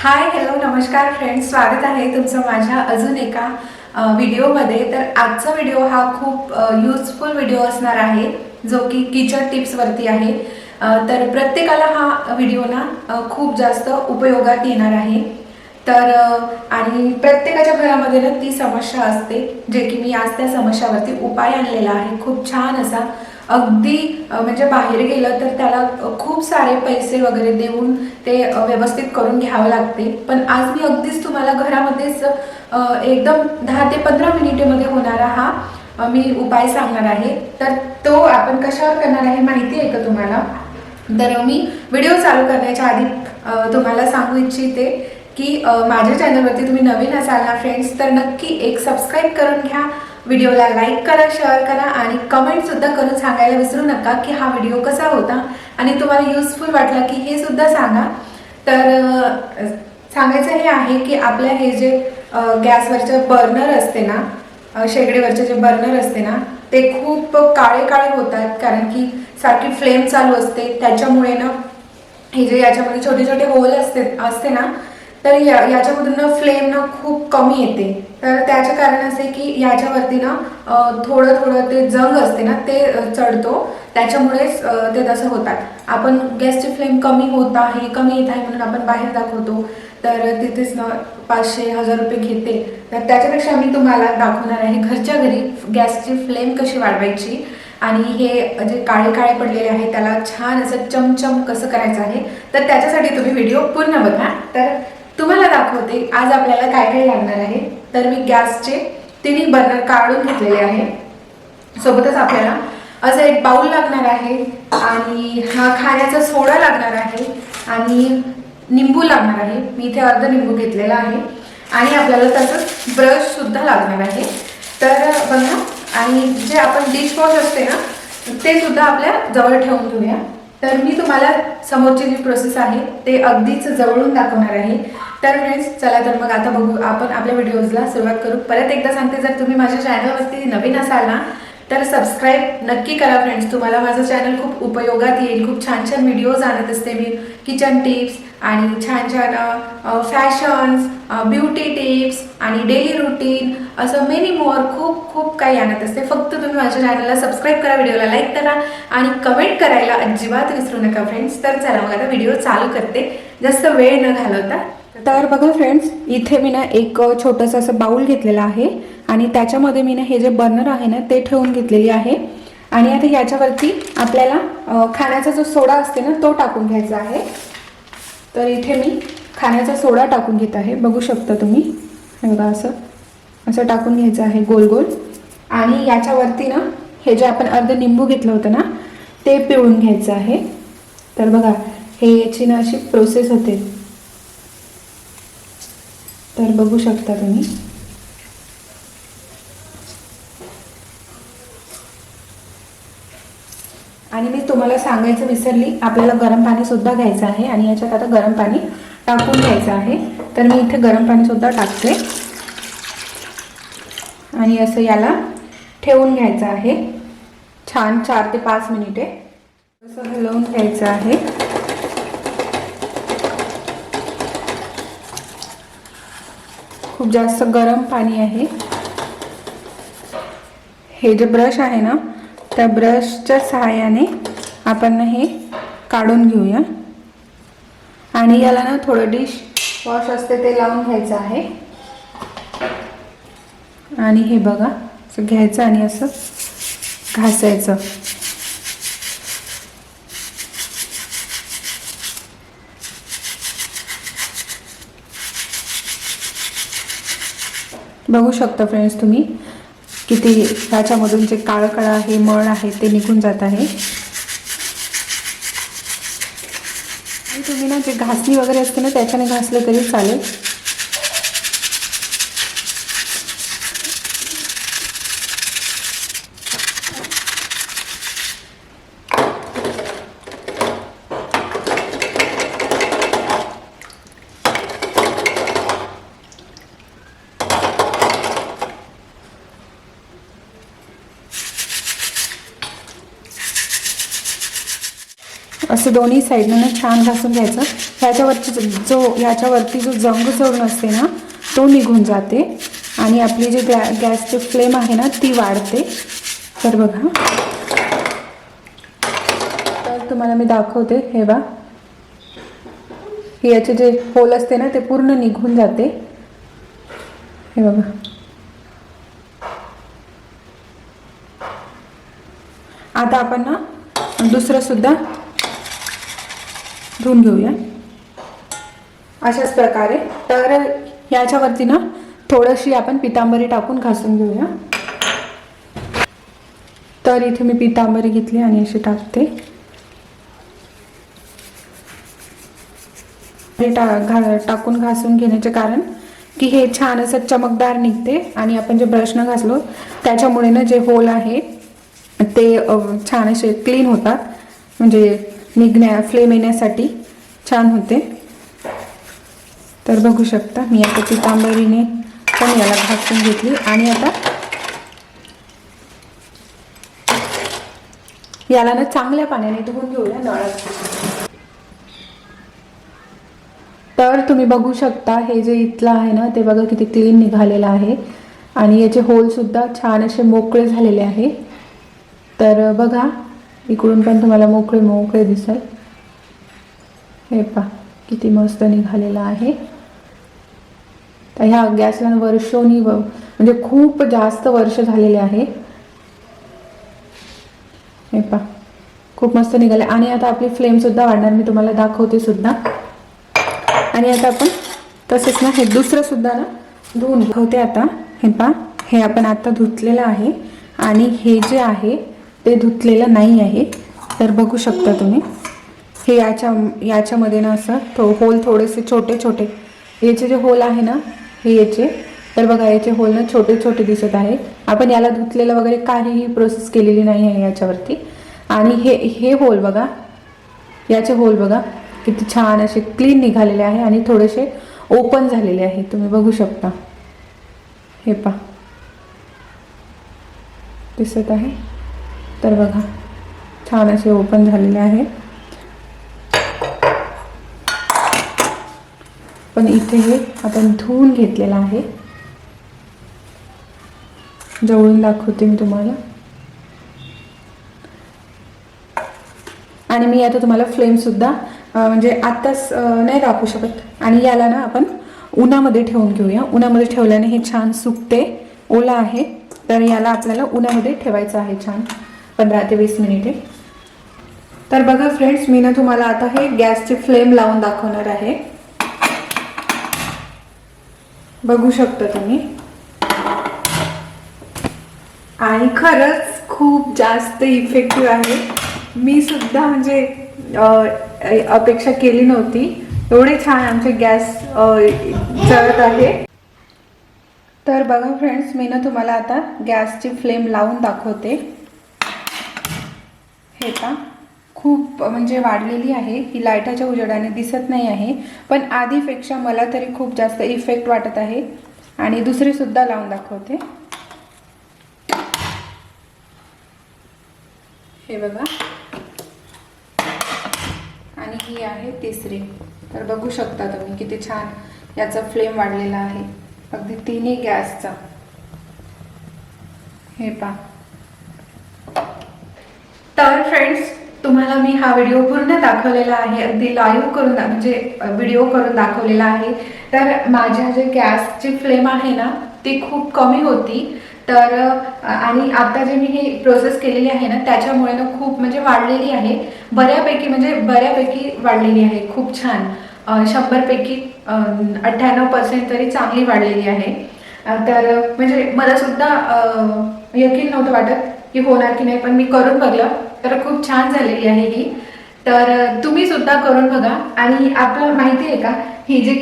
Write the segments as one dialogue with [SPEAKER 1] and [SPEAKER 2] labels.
[SPEAKER 1] Hi hello नमस्कार friends, स्वागत आहे तुमचं माझ्या अजून एका व्हिडिओमध्ये। तर आजचा व्हिडिओ हा खूप यूजफुल व्हिडिओ असणार आहे, जो की किचन टिप्सवरती आहे। तर प्रत्येकाला हा व्हिडिओ ना खूप जास्त उपयोगात येणार आहे। तर आणि प्रत्येकाच्या घरामध्ये ना ती समस्या असते, जे की मी आज त्या समस्यावरती उपाय आणलेला आहे, खूप छान असा। अगदी म्हणजे बाहेर गेलं तर त्याला खूप सारे पैसे वगैरे देऊन ते व्यवस्थित करून घ्यावं लागते, पण आज मी अगदीच तुम्हाला घरामध्येच एकदम 10 ते 15 मिनिटामध्ये होणारा हा मी उपाय सांगणार आहे। तर तो आपण कशावर करणार आहे माहिती आहे का तुम्हाला? तर मी व्हिडिओ चालू करण्याच्या आधी तुम्हाला सांगू इच्छिते की माझ्या चॅनलवरती तुम्ही नवीन असाल ना फ्रेंड्स, तर नक्की एक सबस्क्राईब करून घ्या, व्हिडिओला लाईक करा, शेअर करा आणि कमेंटसुद्धा करून सांगायला विसरू नका की हा व्हिडिओ कसा होता आणि तुम्हाला यूजफुल वाटला की हे सुद्धा सांगा। तर सांगायचं हे आहे की आपल्या हे जे गॅसवरचे बर्नर असते ना, शेगडीवरचे जे बर्नर असते ना, ते खूप काळे काळे होतात, कारण की सारखी फ्लेम चालू असते। त्याच्यामुळे ना हे जे याच्यामध्ये छोटे छोटे होल असते ना, तर याच्यामधून फ्लेम ना खूप कमी येते। तर त्याचे कारण असे की याच्यावरती ना थोडं थोडं ते जंग असते ना, ते चढतो, त्याच्यामुळेच ते तसं होतात। आपण गॅसची फ्लेम कमी होत आहे, कमी येत आहे म्हणून आपण बाहेर दाखवतो, तर तिथेच ना 500-1000 रुपये घेते। तर त्याच्यापेक्षा मी तुम्हाला दाखवणार आहे घरच्या घरी गॅसची फ्लेम कशी वाढवायची आणि हे जे काळे काळे पडलेले आहे त्याला छान असं चमचम कसं करायचं आहे। तर त्याच्यासाठी तुम्ही व्हिडिओ पूर्ण बघा। तर तुम्हाला दाखवते आज आपल्याला काय काय लागणार आहे। तर मी गॅसचे तिन्ही बर्नर काढून घेतलेले आहे, सोबतच आपल्याला असं एक बाउल लागणार आहे आणि हा खाण्याचा सोडा लागणार आहे आणि निंबू लागणार आहे, मी इथे अर्ध निंबू घेतलेला आहे आणि आपल्याला तसंच ब्रश सुद्धा लागणार आहे। तर बघा, आणि जे आपण डिश वॉश असते ना, ते सुद्धा आपल्या जवळ ठेवून घेऊया। तर मी तुम्हाला समोरची जी प्रोसेस आहे ते अगदीच जवळून दाखवणार आहे। तर फ्रेंड्स चला, तर मग आता बघू आपण आपल्या व्हिडिओजला सुरुवात करू। परत एकदा सांगते, जर तुम्ही माझ्या चॅनलवरती नवीन असाल ना, तर सबस्क्राईब नक्की करा फ्रेंड्स, तुम्हाला माझं चॅनल खूप उपयोगात येईल। खूप छान छान व्हिडिओज आणत असते मी, किचन टिप्स आणि छान छान फॅशन्स, ब्युटी टिप्स आणि डेली रुटीन, असं मेनी मोर खूप खूप काही आणत असते। फक्त तुम्ही माझ्या चॅनलला सबस्क्राईब करा, व्हिडिओला लाईक करा आणि कमेंट करायला अजिबात विसरू नका फ्रेंड्स। तर चला मग आता व्हिडिओ चालू करते, जास्त वेळ न घालवता। तर बघा फ्रेंड्स, इथे मी ना एक छोटंसं असं बाउल घेतलेलं आहे आणि त्याच्यामध्ये मी ना हे जे बर्नर आहे ना ते ठेवून घेतलेली आहे। आणि आता याच्यावरती आपल्याला खाण्याचा जो सोडा असते ना तो टाकून घ्यायचा आहे। तर इथे मी खाण्याचा सोडा टाकून घेत आहे, बघू शकता तुम्ही, हे बघा असं असं टाकून घ्यायचं आहे गोल गोल। आणि याच्यावरती ना हे जे आपण अर्ध निंबू घेतलं होतं ना ते पिळून घ्यायचं आहे। तर बघा, हे याची ना अशी प्रोसेस होते, तर बघू शकता तुम्ही। आणि मी तुम्हाला सांगायचं विसरली, आपल्याला गरम पाणी सुद्धा घ्यायचं आहे आणि याच्यात आता गरम पाणी टाकून घ्यायचं आहे। तर मी इथे गरम पाणी सुद्धा टाकते आणि असं याला ठेवून घ्यायचं आहे छान 4 ते 5 मिनिटे, असं हलवून घ्यायचं आहे। खूप जास्त गरम पाणी आहे। हे जे ब्रश आहे ना, त्या ब्रशच्या सहाय्याने आपण हे काढून घेऊया आणि याला ना थोडं डिश वॉश असते ते लावून घ्यायचं आहे। आणि हे बघा असं घ्यायचं आणि असं घासायचं। बघू शकता फ्रेंड्स तुम्ही, किती त्याच्यामधून जे काळं काळं आहे, मळ आहे, ते निघून जात आहे। आणि तुम्ही ना जे घासणी वगैरे असते ना त्याच्याने घासलं तरी चालेल। असं दोन्ही साईडनं छान घासून घ्यायचं. याच्यावरती जो जंग चढून असते ना तो निघून जाते आणि आपली जी गॅसची फ्लेम आहे ना ती वाढते. तर बघा, तर तुम्हाला मी दाखवते. हे बघा, याचे जे होल असते ना ते पूर्ण निघून जाते. हे बघा, आता आपण ना दुसरं सुद्धा धुवून घेऊया अशाच प्रकारे. तर याच्यावरती ना थोडीशी आपण पितांबरी टाकून घासून घेऊया. तर इथे मी पितांबरी घेतली आणि अशी टाकते. टाकून घासून घेण्याचे कारण की हे छान असं चमकदार निघते आणि आपण जे ब्रशनं घासलो त्याच्यामुळे ना जे होल आहे ते छान असे क्लीन होतात, म्हणजे फ्लेम येण्यासाठी छान होते. तर बघू शकता मी आता पितांबरीने पण याला घासून घेतली आणि आता याला ना चांगल्या पाण्याने धुवून घेऊया नळात. तर तुम्ही बघू शकता हे जे इथलं आहे ना ते बघा किती क्लीन निघालेलं आहे आणि याचे होल सुद्धा छान असे मोकळे झालेले आहे. तर बघा, इकडून पण तुम्हाला मोकळे मोकळे दिसेल. हे पहा किती मस्त निघालेलं आहे. तर ह्या गॅसला वर्षोनी म्हणजे खूप जास्त वर्ष झालेले आहे. हे पहा खूप मस्त निघाले आणि आता आपली फ्लेम सुद्धा वाढणार, मी तुम्हाला दाखवते सुद्धा. आणि आता आपण तसेच ना हे दुसरं सुद्धा ना धुवून घेते. आता हे पहा, हे आपण आता धुतलेलं आहे आणि हे जे आहे ते धुतलेलं नाही आहे. तर बघू शकता तुम्ही हे याच्यामध्ये ना असं होल थोडेसे छोटे छोटे याचे जे होल आहे ना हे याचे, तर बघा याचे होल ना छोटे छोटे दिसत आहे. आपण याला धुतलेलं वगैरे काहीही प्रोसेस केलेली नाही आहे याच्यावरती. आणि हे होल बघा, याचे होल बघा किती छान असे क्लीन निघालेले आहे आणि थोडेसे ओपन झालेले आहे. तुम्ही बघू शकता. हे पहा दिसत आहे. तर बघा छान असे ओपन झालेले आहे. पण इथे हे आपण धुवून घेतलेलं आहे. जवळून दाखवते मी तुम्हाला. आणि मी आता तुम्हाला फ्लेम सुद्धा म्हणजे आत्ताच नाही दाखवू शकत. आणि याला ना आपण उन्हामध्ये ठेवून घेऊया. उन्हामध्ये ठेवल्याने हे छान सुकते. ओला आहे तर याला आपल्याला उन्हामध्ये ठेवायचं आहे छान 15 ते 20 मिनिटे. तर बघा फ्रेंड्स, मी ना तुम्हाला आता हे गॅसची फ्लेम लावून दाखवणार आहे. बघू शकता तुम्ही. आणि खरंच खूप जास्त इफेक्टिव्ह आहे. मी सुद्धा म्हणजे अपेक्षा केली नव्हती एवढे छान आमचे गॅस जळत आहे. तर बघा फ्रेंड्स, मी ना तुम्हाला आता गॅसची फ्लेम लावून दाखवते. हे पहा खूप म्हणजे वाढलेली आहे. ही लाईटाच्या उजेडाने दिसत नाही आहे, पण आधीपेक्षा मला तरी खूप जास्त इफेक्ट वाटत आहे. आणि दुसरी सुद्धा लावून दाखवते. हे बघा, आणि ही आहे तिसरी. तर बघू शकता तुम्ही किती छान याचा फ्लेम वाढलेला आहे अगदी तिन्ही गॅसचा. हे पहा. तर फ्रेंड्स, तुम्हाला मी हा व्हिडिओ पूर्ण दाखवलेला आहे, अगदी लाईव्ह करून म्हणजे व्हिडिओ करून दाखवलेला आहे. तर माझ्या जे गॅसची फ्लेम आहे ना ती खूप कमी होती. तर आणि आता जे मी हे प्रोसेस केलेली आहे ना त्याच्यामुळे ना खूप म्हणजे वाढलेली आहे. बऱ्यापैकी वाढलेली आहे. खूप छान 100 पैकी 98% तरी चांगली वाढलेली आहे. तर म्हणजे मला सुद्धा यकीन नव्हतं वाटत की होणार की नाही, पण मी करून बघलं तर खूप छान झालेली आहे ही. तर तुम्ही सुद्धा करून बघा. आणि आपल्याला माहिती आहे का, हे जे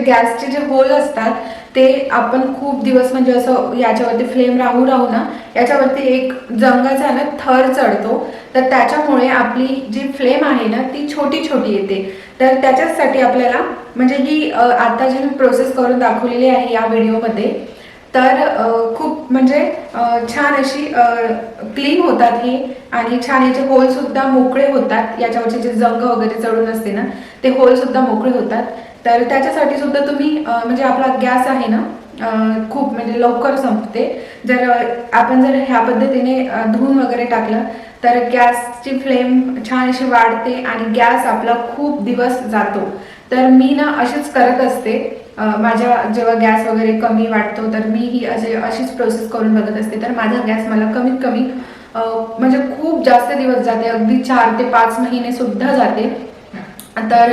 [SPEAKER 1] गॅसचे जे होल असतात ते आपण खूप दिवस म्हणजे असं याच्यावरती फ्लेम राहू ना याच्यावरती एक जंगाचा ना थर चढतो. तर त्याच्यामुळे आपली जी फ्लेम आहे ना ती छोटी छोटी येते. तर त्याच्यासाठी आपल्याला म्हणजे ही आता जी मी प्रोसेस करून दाखवलेली आहे या व्हिडिओमध्ये, तर खूप म्हणजे छान अशी क्लीन होतात हे आणि छान याचे होलसुद्धा मोकळे होतात. याच्यावरचे जे जंग वगैरे चढून असते ना ते होलसुद्धा मोकळे होतात. तर त्याच्यासाठी सुद्धा तुम्ही म्हणजे आपला गॅस आहे ना खूप म्हणजे लवकर संपते. जर आपण जर ह्या पद्धतीने धुवून वगैरे टाकलं तर गॅसची फ्लेम छान अशी वाढते आणि गॅस आपला खूप दिवस जातो. तर मी ना अशीच करत असते. माझ्या जेव्हा गॅस वगैरे कमी वाटतो तर मी ही अशीच प्रोसेस करून बघत असते. तर माझा गॅस मला कमीत कमी म्हणजे खूप जास्त दिवस जाते, अगदी 4 ते 5 महिने सुद्धा जाते. तर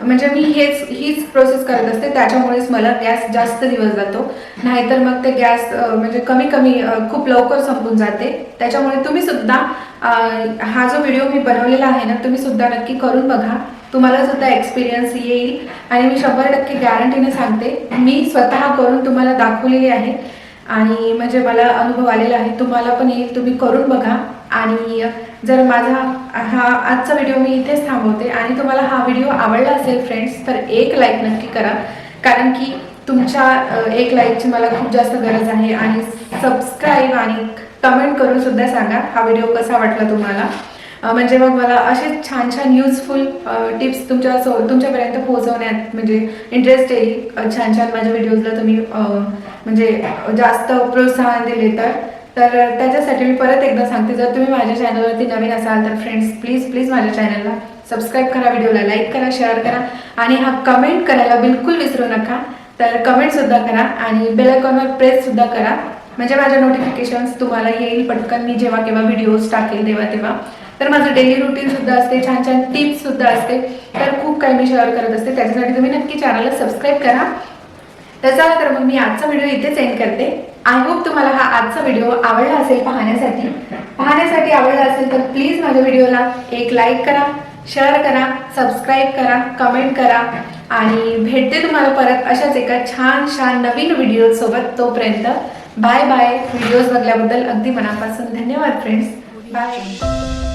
[SPEAKER 1] म्हणजे मी हीच प्रोसेस करत असते, त्याच्यामुळेच मला गॅस जास्त दिवस जातो. नाहीतर मग ते गॅस म्हणजे कमी कमी खूप लवकर संपून जाते. त्याच्यामुळे तुम्ही सुद्धा हा जो व्हिडिओ मी बनवलेला आहे ना तुम्ही सुद्धा नक्की करून बघा. तुम्हाला सुद्धा एक्सपिरियन्स येईल आणि मी 100% गॅरंटीने सांगते. मी स्वतः करून तुम्हाला दाखवलेली आहे आणि म्हणजे मला अनुभव आलेला आहे. तुम्हाला पण येईल, तुम्ही करून बघा. आणि जर माझा हा आजचा व्हिडिओ मी इथेच थांबवते आणि तुम्हाला हा व्हिडिओ आवडला असेल फ्रेंड्स तर एक लाईक नक्की करा, कारण की तुमच्या एक लाईकची मला खूप जास्त गरज आहे. आणि सबस्क्राईब आणि कमेंट करून सुद्धा सांगा हा व्हिडिओ कसा वाटला तुम्हाला. म्हणजे मग मला असे छान छान युजफुल टिप्स तुमच्यापर्यंत पोहोचवण्यात म्हणजे इंटरेस्ट येईल. छान छान माझ्या व्हिडिओजला तुम्ही म्हणजे जास्त प्रोत्साहन दिले तर त्याच्यासाठी मी परत एकदा सांगते, जर तुम्ही माझ्या चॅनलवरती नवीन असाल तर फ्रेंड्स प्लीज माझ्या चॅनलला सबस्क्राईब करा, व्हिडिओला लाईक करा, शेअर करा आणि हा कमेंट करायला बिलकुल विसरू नका. तर कमेंटसुद्धा करा आणि बेल आयकॉनवर प्रेससुद्धा करा, म्हणजे माझ्या नोटिफिकेशन्स तुम्हाला येईल पटकन. मी जेव्हा केव्हा व्हिडिओज टाकेल तेव्हा तर माझं डेली रुटीनसुद्धा असते, छान छान टिप्ससुद्धा असते. तर खूप काही मी शेअर करत असते, त्याच्यासाठी तुम्ही नक्की चॅनलला सबस्क्राईब करा. तर चला तर मग मी आजचा व्हिडिओ इथेच एंड करते. आय होप तुम्हाला हा आजचा व्हिडिओ आवडला असेल. पाहण्यासाठी आवडला असेल तर प्लीज माझ्या व्हिडिओला एक लाईक करा, शेअर करा, सबस्क्राईब करा, कमेंट करा आणि भेटते तुम्हाला परत अशाच एका छान नवीन व्हिडिओ सोबत. तोपर्यंत बाय बाय. व्हिडिओज बघल्याबद्दल अगदी मनापासून धन्यवाद फ्रेंड्स. बाय.